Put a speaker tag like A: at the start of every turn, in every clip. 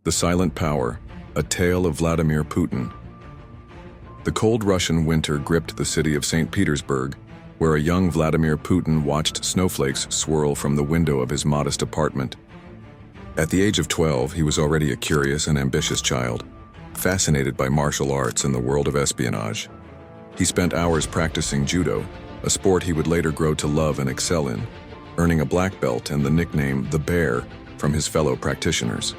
A: The Silent Power, a tale of Vladimir Putin. The cold Russian winter gripped the city of St. Petersburg, where a young Vladimir Putin watched snowflakes swirl from the window of his modest apartment. At the age of 12, he was already a curious and ambitious child, fascinated by martial arts and the world of espionage. He spent hours practicing judo, a sport he would later grow to love and excel in, earning a black belt and the nickname "the Bear" from his fellow practitioners.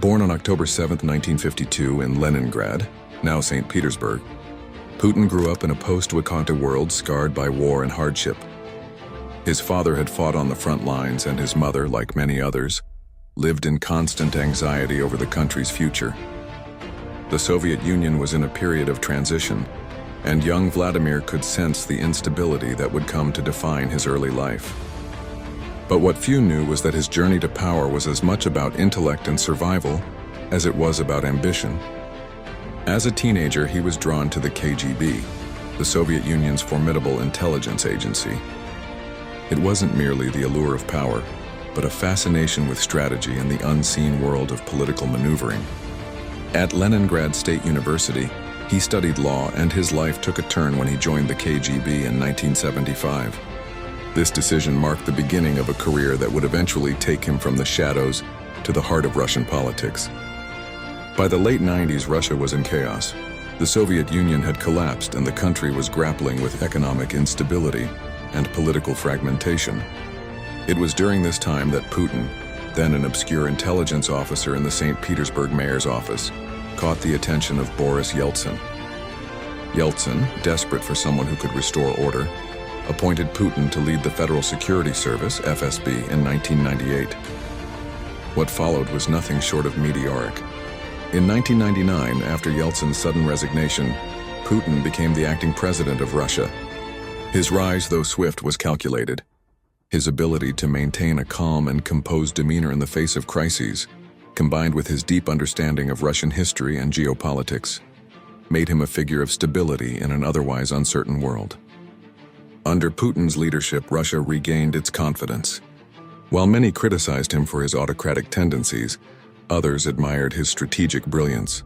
A: Born on October 7, 1952 in Leningrad, now St. Petersburg, Putin grew up in a post-Wakanda world scarred by war and hardship. His father had fought on the front lines, and his mother, like many others, lived in constant anxiety over the country's future. The Soviet Union was in a period of transition, and young Vladimir could sense the instability that would come to define his early life. But what few knew was that his journey to power was as much about intellect and survival as it was about ambition. As a teenager, he was drawn to the KGB, the Soviet Union's formidable intelligence agency. It wasn't merely the allure of power, but a fascination with strategy and the unseen world of political maneuvering. At Leningrad State University, he studied law, and his life took a turn when he joined the KGB in 1975. This decision marked the beginning of a career that would eventually take him from the shadows to the heart of Russian politics. By the late 90s, Russia was in chaos. The Soviet Union had collapsed, and the country was grappling with economic instability and political fragmentation. It was during this time that Putin, then an obscure intelligence officer in the St. Petersburg mayor's office, caught the attention of Boris Yeltsin. Yeltsin, desperate for someone who could restore order, appointed Putin to lead the Federal Security Service, FSB, in 1998. What followed was nothing short of meteoric. In 1999, after Yeltsin's sudden resignation, Putin became the acting president of Russia. His rise, though swift, was calculated. His ability to maintain a calm and composed demeanor in the face of crises, combined with his deep understanding of Russian history and geopolitics, made him a figure of stability in an otherwise uncertain world. Under Putin's leadership, Russia regained its confidence. While many criticized him for his autocratic tendencies, others admired his strategic brilliance.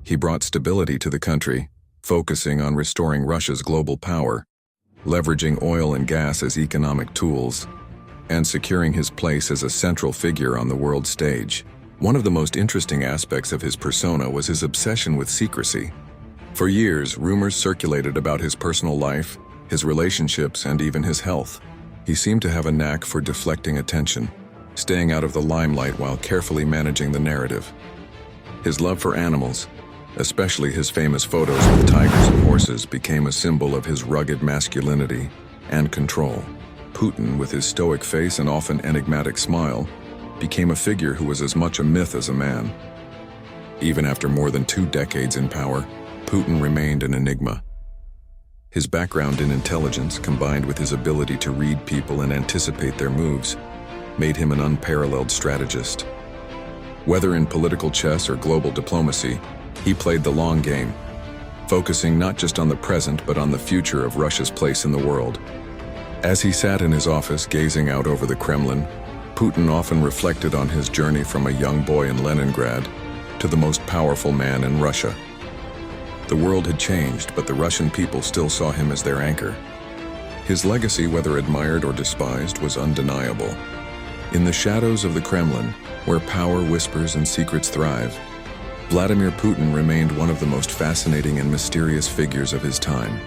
A: He brought stability to the country, focusing on restoring Russia's global power, leveraging oil and gas as economic tools, and securing his place as a central figure on the world stage. One of the most interesting aspects of his persona was his obsession with secrecy. For years, rumors circulated about his personal life, his relationships, and even his health. He seemed to have a knack for deflecting attention, staying out of the limelight while carefully managing the narrative. His love for animals, especially his famous photos with tigers and horses, became a symbol of his rugged masculinity and control. Putin, with his stoic face and often enigmatic smile, became a figure who was as much a myth as a man. Even after more than 2 decades in power, Putin remained an enigma. His background in intelligence, combined with his ability to read people and anticipate their moves, made him an unparalleled strategist. Whether in political chess or global diplomacy, he played the long game, focusing not just on the present but on the future of Russia's place in the world. As he sat in his office gazing out over the Kremlin, Putin often reflected on his journey from a young boy in Leningrad to the most powerful man in Russia. The world had changed, but the Russian people still saw him as their anchor. His legacy, whether admired or despised, was undeniable. In the shadows of the Kremlin, where power whispers and secrets thrive, Vladimir Putin remained one of the most fascinating and mysterious figures of his time.